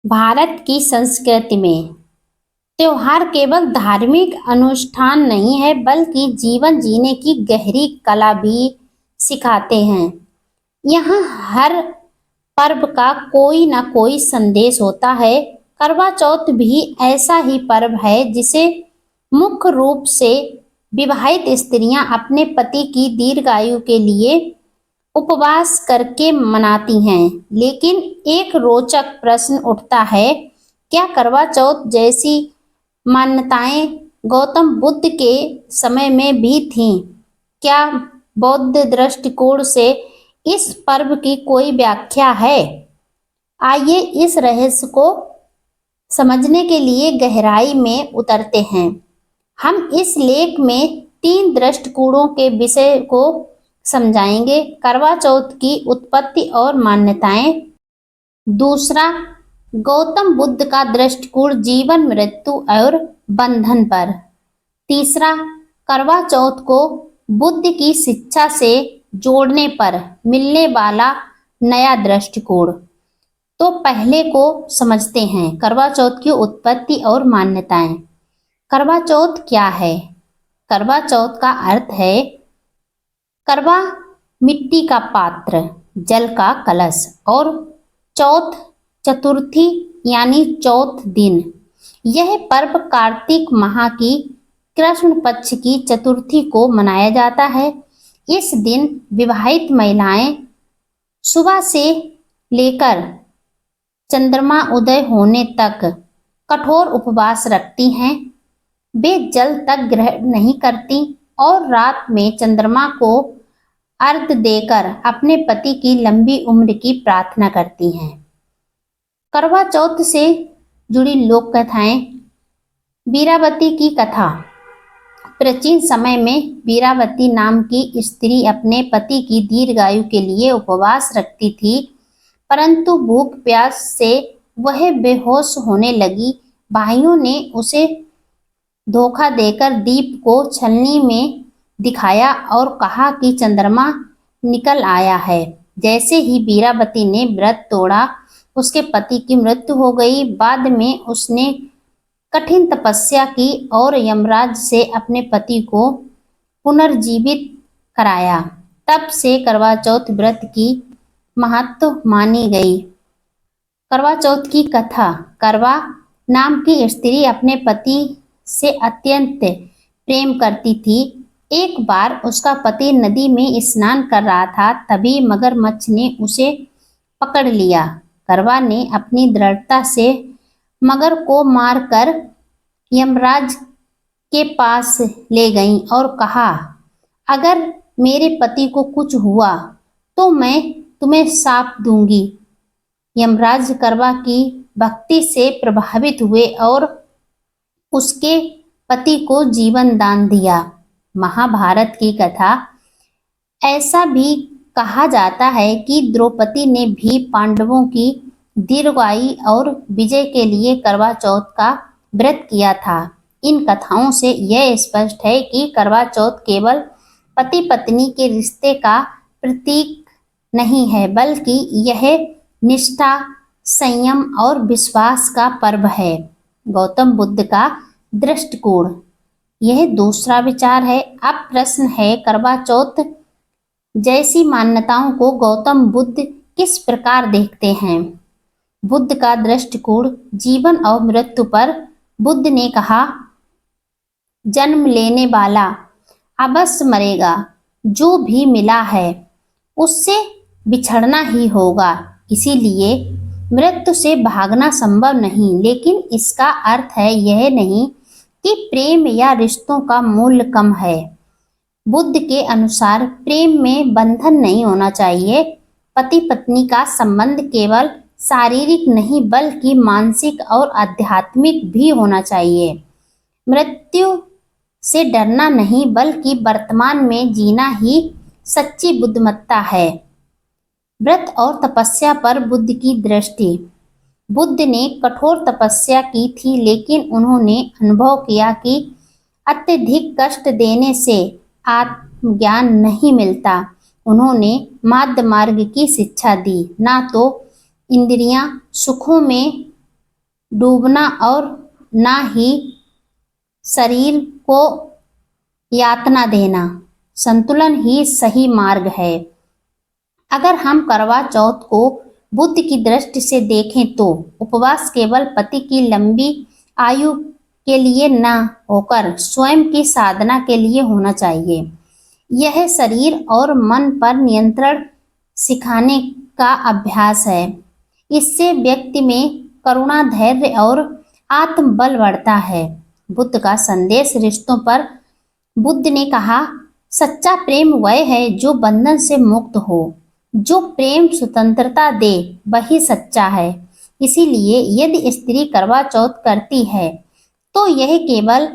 भारत की संस्कृति में त्योहार केवल धार्मिक अनुष्ठान नहीं है बल्कि जीवन जीने की गहरी कला भी सिखाते हैं। यहाँ हर पर्व का कोई ना कोई संदेश होता है। करवा चौथ भी ऐसा ही पर्व है जिसे मुख्य रूप से विवाहित स्त्रियां अपने पति की दीर्घायु के लिए उपवास करके मनाती हैं। लेकिन एक रोचक प्रश्न उठता है, क्या करवा चौथ जैसी मान्यताएं गौतम बुद्ध के समय में भी थीं? क्या बौद्ध दृष्टिकोण से इस पर्व की कोई व्याख्या है? आइए इस रहस्य को समझने के लिए गहराई में उतरते हैं। हम इस लेख में 3 दृष्टिकोणों के विषय को समझाएंगे। करवा चौथ की उत्पत्ति और मान्यताएं। दूसरा, गौतम बुद्ध का दृष्टिकोण जीवन मृत्यु और बंधन पर। तीसरा, करवा चौथ को बुद्ध की शिक्षा से जोड़ने पर मिलने वाला नया दृष्टिकोण। तो पहले को समझते हैं, करवा चौथ की उत्पत्ति और मान्यताएं। करवा चौथ क्या है? करवा चौथ का अर्थ है करवा मिट्टी का पात्र, जल का कलश और चौथ चतुर्थी यानी चौथ दिन। यह पर्व कार्तिक माह की कृष्ण पक्ष की चतुर्थी को मनाया जाता है। इस दिन विवाहित महिलाएं सुबह से लेकर चंद्रमा उदय होने तक कठोर उपवास रखती हैं। वे जल तक ग्रहण नहीं करती और रात में चंद्रमा को अर्घ्य देकर अपने पति की लंबी उम्र की प्रार्थना करती हैं। करवा चौथ से जुड़ी लोक कथाएं। वीरावती की कथा। प्राचीन समय में वीरावती नाम की स्त्री अपने पति की दीर्घायु के लिए उपवास रखती थी, परंतु भूख प्यास से वह बेहोश होने लगी। भाइयों ने उसे धोखा देकर दीप को छलनी में दिखाया और कहा कि चंद्रमा निकल आया है। जैसे ही वीरावती ने व्रत तोड़ा, उसके पति की मृत्यु हो गई। बाद में उसने कठिन तपस्या की और यमराज से अपने पति को पुनर्जीवित कराया। तब से करवा चौथ व्रत की महत्व मानी गई। करवा चौथ की कथा। करवा नाम की स्त्री अपने पति से अत्यंत प्रेम करती थी। एक बार उसका पति नदी में स्नान कर रहा था, तभी मगरमच्छ ने उसे पकड़ लिया। करवा ने अपनी दृढ़ता से मगर को मारकर यमराज के पास ले गई और कहा, अगर मेरे पति को कुछ हुआ तो मैं तुम्हें शाप दूंगी। यमराज करवा की भक्ति से प्रभावित हुए और उसके पति को जीवन दान दिया। महाभारत की कथा। ऐसा भी कहा जाता है कि द्रौपदी ने भी पांडवों की दीर्घायु और विजय के लिए करवा चौथ का व्रत किया था। इन कथाओं से यह स्पष्ट है कि करवा चौथ केवल पति पत्नी के रिश्ते का प्रतीक नहीं है, बल्कि यह निष्ठा, संयम और विश्वास का पर्व है। गौतम बुद्ध का दृष्टिकोण। यह दूसरा विचार है। अब प्रश्न है, करवा चौथ जैसी मान्यताओं को गौतम बुद्ध किस प्रकार देखते हैं? बुद्ध का दृष्टिकोण। जीवन और मृत्यु पर बुद्ध ने कहा, जन्म लेने वाला अवश्य मरेगा। जो भी मिला है उससे बिछड़ना ही होगा। इसीलिए मृत्यु से भागना संभव नहीं। लेकिन इसका अर्थ है यह नहीं कि प्रेम या रिश्तों का मूल्य कम है। बुद्ध के अनुसार प्रेम में बंधन नहीं होना चाहिए। पति पत्नी का संबंध केवल शारीरिक नहीं बल्कि मानसिक और आध्यात्मिक भी होना चाहिए। मृत्यु से डरना नहीं बल्कि वर्तमान में जीना ही सच्ची बुद्धिमत्ता है। व्रत और तपस्या पर बुद्ध की दृष्टि। बुद्ध ने कठोर तपस्या की थी, लेकिन उन्होंने अनुभव किया कि अत्यधिक कष्ट देने से आत्मज्ञान नहीं मिलता। उन्होंने मध्य मार्ग की शिक्षा दी। ना तो इंद्रियां सुखों में डूबना और ना ही शरीर को यातना देना। संतुलन ही सही मार्ग है। अगर हम करवा चौथ को बुद्ध की दृष्टि से देखें तो उपवास केवल पति की लंबी आयु के लिए न होकर स्वयं की साधना के लिए होना चाहिए। यह शरीर और मन पर नियंत्रण सिखाने का अभ्यास है। इससे व्यक्ति में करुणा, धैर्य और आत्मबल बढ़ता है। बुद्ध का संदेश रिश्तों पर। बुद्ध ने कहा, सच्चा प्रेम वह है जो बंधन से मुक्त हो। जो प्रेम स्वतंत्रता दे वही सच्चा है। इसीलिए यदि स्त्री करवा चौथ करती है तो यह केवल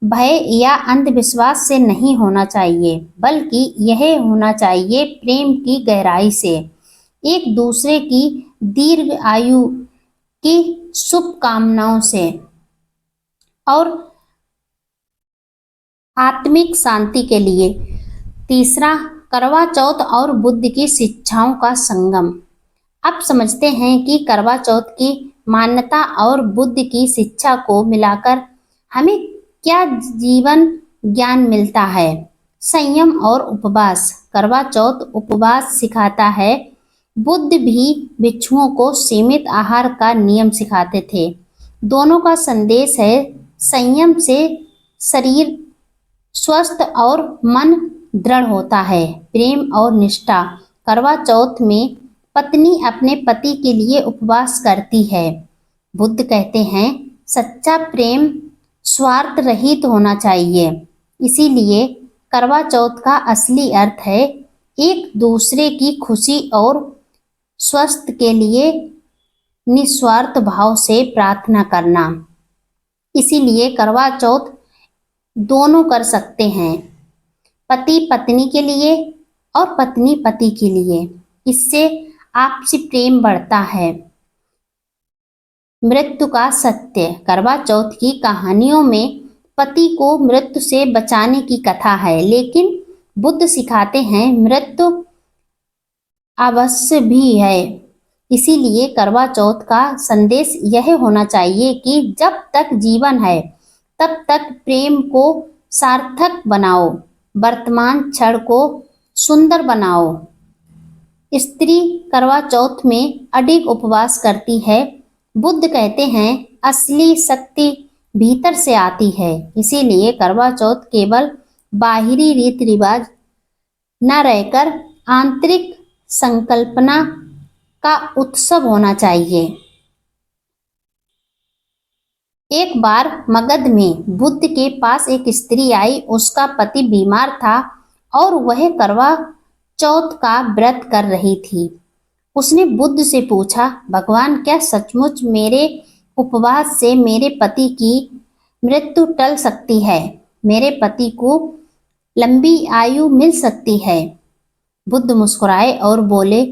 भय या अंधविश्वास से नहीं होना चाहिए, बल्कि यह होना चाहिए प्रेम की गहराई से, एक दूसरे की दीर्घ आयु की शुभकामनाओं से और आत्मिक शांति के लिए। तीसरा, करवा चौथ और बुद्ध की शिक्षाओं का संगम। अब समझते हैं कि करवा चौथ की मान्यता और बुद्ध की शिक्षा को मिलाकर हमें क्या जीवन ज्ञान मिलता है। संयम और उपवास। करवा चौथ उपवास सिखाता है। बुद्ध भी भिक्षुओं को सीमित आहार का नियम सिखाते थे। दोनों का संदेश है, संयम से शरीर स्वस्थ और मन दृढ़ होता है। प्रेम और निष्ठा। करवा चौथ में पत्नी अपने पति के लिए उपवास करती है। बुद्ध कहते हैं, सच्चा प्रेम स्वार्थ रहित होना चाहिए। इसीलिए करवा चौथ का असली अर्थ है एक दूसरे की खुशी और स्वास्थ्य के लिए निस्वार्थ भाव से प्रार्थना करना। इसीलिए करवा चौथ दोनों कर सकते हैं, पति पत्नी के लिए और पत्नी पति के लिए। इससे आपसी प्रेम बढ़ता है। मृत्यु का सत्य। करवा चौथ की कहानियों में पति को मृत्यु से बचाने की कथा है, लेकिन बुद्ध सिखाते हैं मृत्यु अवश्य भी है। इसीलिए करवा चौथ का संदेश यह होना चाहिए कि जब तक जीवन है तब तक प्रेम को सार्थक बनाओ, वर्तमान क्षण को सुंदर बनाओ। स्त्री करवा चौथ में अडिग उपवास करती है। बुद्ध कहते हैं, असली शक्ति भीतर से आती है। इसीलिए करवा चौथ केवल बाहरी रीति रिवाज न रहकर आंतरिक संकल्पना का उत्सव होना चाहिए। एक बार मगध में बुद्ध के पास एक स्त्री आई। उसका पति बीमार था और वह करवा चौथ का व्रत कर रही थी। उसने बुद्ध से पूछा, भगवान, क्या सचमुच मेरे उपवास से मेरे पति की मृत्यु टल सकती है? मेरे पति को लंबी आयु मिल सकती है? बुद्ध मुस्कुराए और बोले,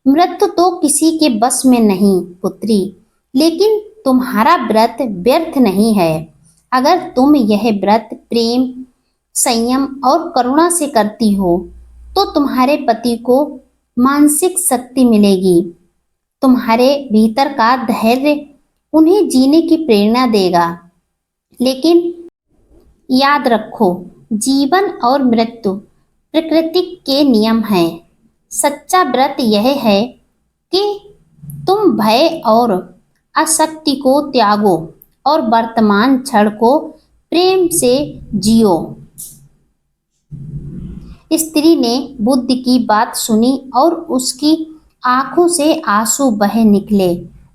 मृत्यु तो किसी के बस में नहीं पुत्री, लेकिन तुम्हारा व्रत व्यर्थ नहीं है। अगर तुम यह व्रत प्रेम, संयम और करुणा से करती हो तो तुम्हारे पति को मानसिक शक्ति मिलेगी। तुम्हारे भीतर का धैर्य उन्हें जीने की प्रेरणा देगा। लेकिन याद रखो, जीवन और मृत्यु प्रकृति के नियम हैं। सच्चा व्रत यह है कि तुम भय और आसक्ति को त्यागो और वर्तमान क्षण को प्रेम से जियो। स्त्री ने बुद्ध की बात सुनी और उसकी आंखों से आंसू बह निकले।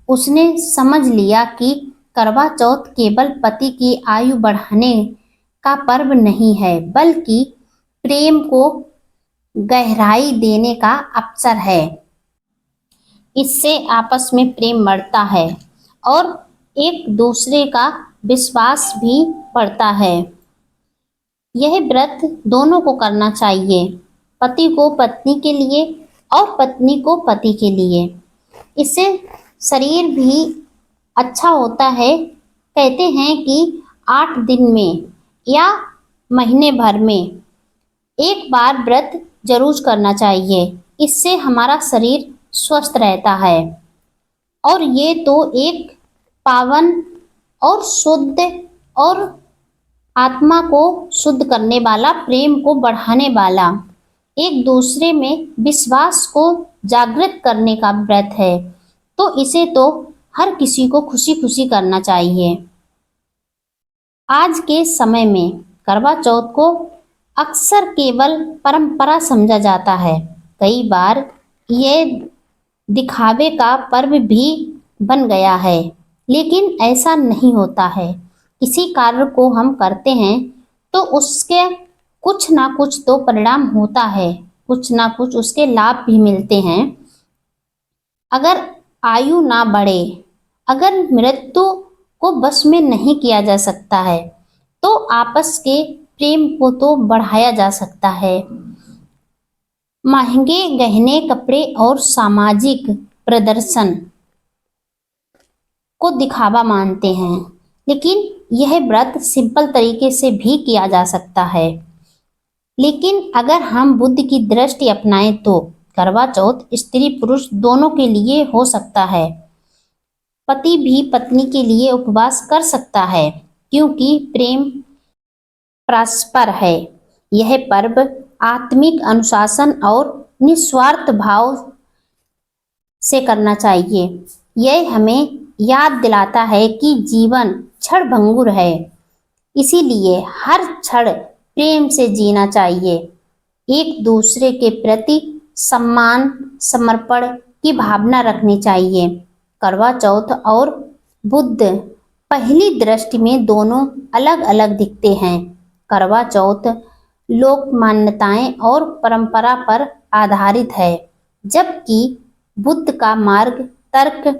उसने समझ लिया कि करवा चौथ केवल पति की आयु बढ़ाने का पर्व नहीं है, बल्कि प्रेम को गहराई देने का अवसर है। इससे आपस में प्रेम बढ़ता है और एक दूसरे का विश्वास भी बढ़ता है। यह व्रत दोनों को करना चाहिए, पति को पत्नी के लिए और पत्नी को पति के लिए। इससे शरीर भी अच्छा होता है। कहते हैं कि 8 दिन में या महीने भर में एक बार व्रत जरूर करना चाहिए। इससे हमारा शरीर स्वस्थ रहता है। और ये तो एक पावन और शुद्ध और आत्मा को शुद्ध करने वाला, प्रेम को बढ़ाने वाला, एक दूसरे में विश्वास को जागृत करने का व्रत है। तो इसे तो हर किसी को खुशी खुशी करना चाहिए। आज के समय में करवा चौथ को अक्सर केवल परंपरा समझा जाता है। कई बार ये दिखावे का पर्व भी बन गया है, लेकिन ऐसा नहीं होता है। किसी कार्य को हम करते हैं तो उसके कुछ ना कुछ तो परिणाम होता है, कुछ ना कुछ उसके लाभ भी मिलते हैं। अगर आयु ना बढ़े, अगर मृत्यु को बस में नहीं किया जा सकता है, तो आपस के प्रेम को तो बढ़ाया जा सकता है। महंगे गहने, कपड़े और सामाजिक प्रदर्शन को दिखावा मानते हैं, लेकिन यह व्रत सिंपल तरीके से भी किया जा सकता है। लेकिन अगर हम बुद्ध की दृष्टि अपनाएं तो करवा चौथ स्त्री पुरुष दोनों के लिए हो सकता है। पति भी पत्नी के लिए उपवास कर सकता है, क्योंकि प्रेम परस्पर है। यह पर्व आत्मिक अनुशासन और निस्वार्थ भाव से करना चाहिए। यह हमें याद दिलाता है कि जीवन क्षणभंगुर है, इसीलिए हर क्षण प्रेम से जीना चाहिए। एक दूसरे के प्रति सम्मान, समर्पण की भावना रखनी चाहिए। करवा चौथ और बुद्ध पहली दृष्टि में दोनों अलग अलग दिखते हैं। करवा चौथ लोक मान्यताएं और परंपरा पर आधारित है, जबकि बुद्ध का मार्ग तर्क,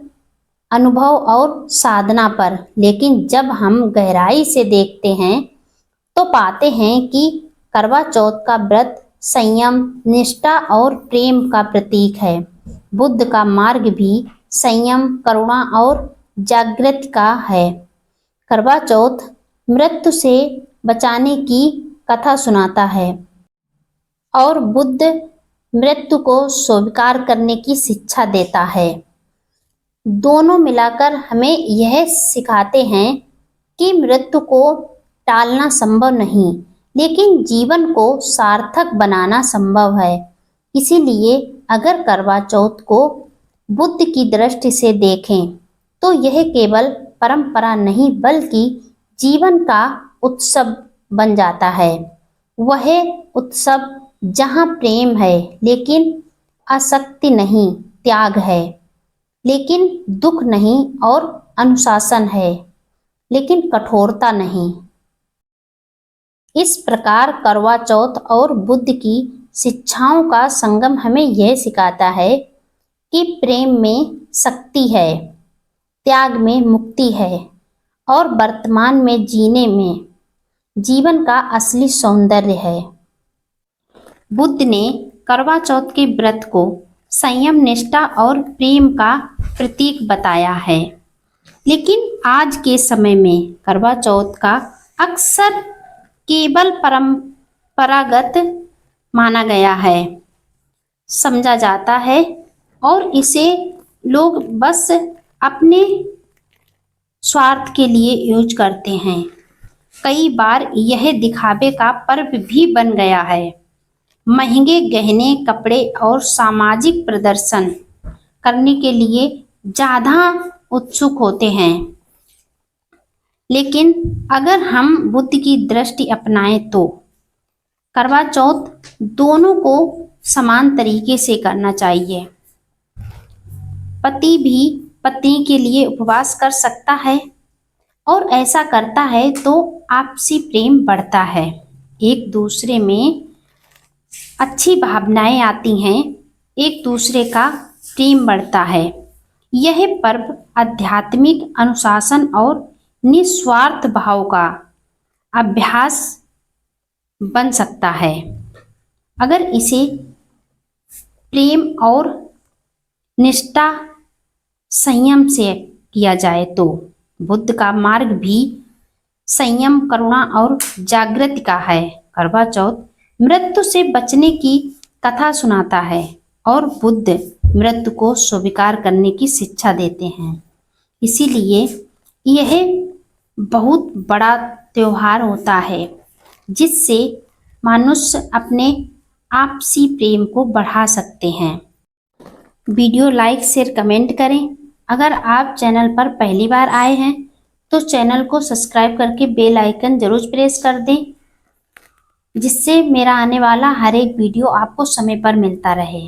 अनुभव और साधना पर। लेकिन जब हम गहराई से देखते हैं तो पाते हैं कि करवा चौथ का व्रत संयम, निष्ठा और प्रेम का प्रतीक है। बुद्ध का मार्ग भी संयम, करुणा और जागृति का है। करवा चौथ मृत्यु से बचाने की कथा सुनाता है और बुद्ध मृत्यु को स्वीकार करने की शिक्षा देता है। दोनों मिलाकर हमें यह सिखाते हैं कि मृत्यु को टालना संभव नहीं, लेकिन जीवन को सार्थक बनाना संभव है। इसीलिए अगर करवा चौथ को बुद्ध की दृष्टि से देखें तो यह केवल परंपरा नहीं, बल्कि जीवन का उत्सव बन जाता है। वह उत्सव जहाँ प्रेम है लेकिन आसक्ति नहीं, त्याग है लेकिन दुख नहीं, और अनुशासन है लेकिन कठोरता नहीं। इस प्रकार करवा चौथ और बुद्ध की शिक्षाओं का संगम हमें यह सिखाता है कि प्रेम में शक्ति है, त्याग में मुक्ति है और वर्तमान में जीने में जीवन का असली सौंदर्य है। बुद्ध ने करवा चौथ के व्रत को संयम, निष्ठा और प्रेम का प्रतीक बताया है, लेकिन आज के समय में करवा चौथ का अक्सर केवल परंपरागत माना गया है, समझा जाता है और इसे लोग बस अपने स्वार्थ के लिए यूज करते हैं। कई बार यह दिखावे का पर्व भी बन गया है। महंगे गहने, कपड़े और सामाजिक प्रदर्शन करने के लिए ज़्यादा उत्सुक होते हैं। लेकिन अगर हम बुद्ध की दृष्टि अपनाएं तो करवा चौथ दोनों को समान तरीके से करना चाहिए। पति भी पत्नी के लिए उपवास कर सकता है और ऐसा करता है तो आपसी प्रेम बढ़ता है, एक दूसरे में अच्छी भावनाएं आती हैं, एक दूसरे का प्रेम बढ़ता है। यह पर्व आध्यात्मिक अनुशासन और निस्वार्थ भाव का अभ्यास बन सकता है। अगर इसे प्रेम और निष्ठा, संयम से किया जाए तो बुद्ध का मार्ग भी संयम, करुणा और जागृति का है। करवा चौथ मृत्यु से बचने की कथा सुनाता है और बुद्ध मृत्यु को स्वीकार करने की शिक्षा देते हैं। इसीलिए यह बहुत बड़ा त्योहार होता है जिससे मनुष्य अपने आपसी प्रेम को बढ़ा सकते हैं। वीडियो लाइक शेयर कमेंट करें। अगर आप चैनल पर पहली बार आए हैं तो चैनल को सब्सक्राइब करके बेल आइकन जरूर प्रेस कर दें, जिससे मेरा आने वाला हर एक वीडियो आपको समय पर मिलता रहे।